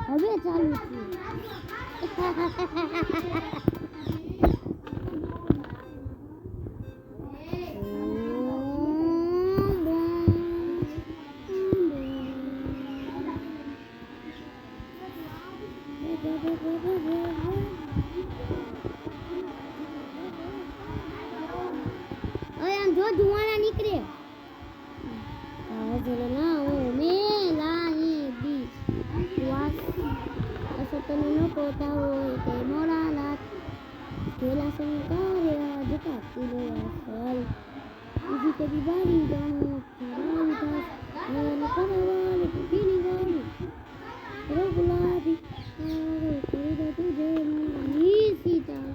હવે ચાલુ છે હવે આમ જો ધુવાણા નીકળે ના ઓ મે લાઈ બી વાસ અસતન ન પોતા હોય તે મોરા લાત કેલા સંકારે જતા તિલો સર બીજી કદી બારી જાણો રાઈ દાસ ને કરવાલી પીની ગાડી રગુલાબી આરે કરી દે તુજે ની સીતા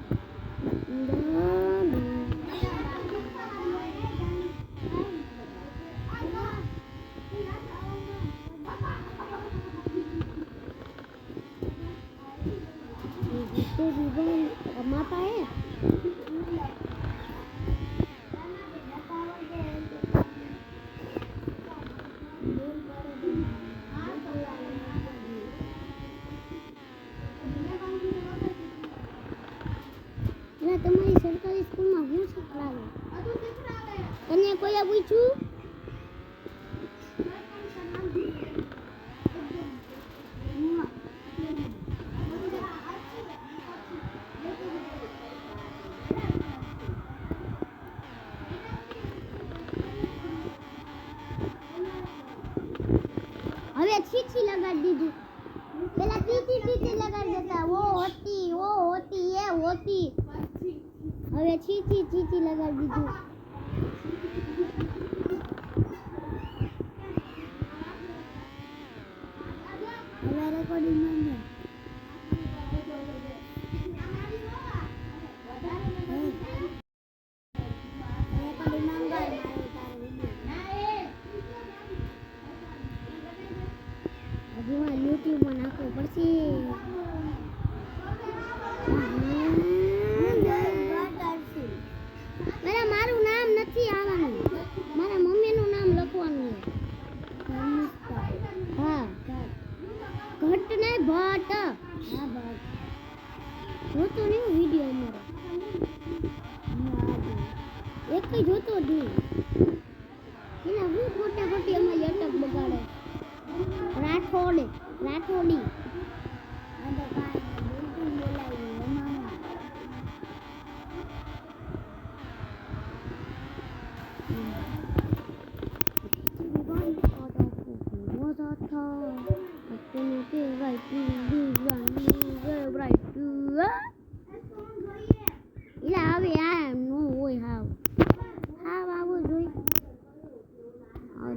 तो जीवन माता है ना तुम्हारी सरकारी स्कूल में હું શીખવાડે તને કોઈએ પૂછ્યું હવે છીછી લગાડી દીધું પેલા ચીચી લગાડી દેતા વો હોતી એ હોતી હવે ચીચી લગાડી દીધું હવે રેકોર્ડિંગ માં YouTube માં નાખવું પડશે મારું નામ નથી આવવાનું મારા મમ્મીનું નામ લખવાનું હા ઘટ ને ભટ હા ભટ જોતો નહીં વિડિયો અમારો એક જોતો જ નહીં એના હું ખોટી અમારી અટક બગાડે રાઠોડી અંદર કાઈ બિલકુલ બોલાવી અમારા આવે આ નો હોય હાવ આવો જોઈ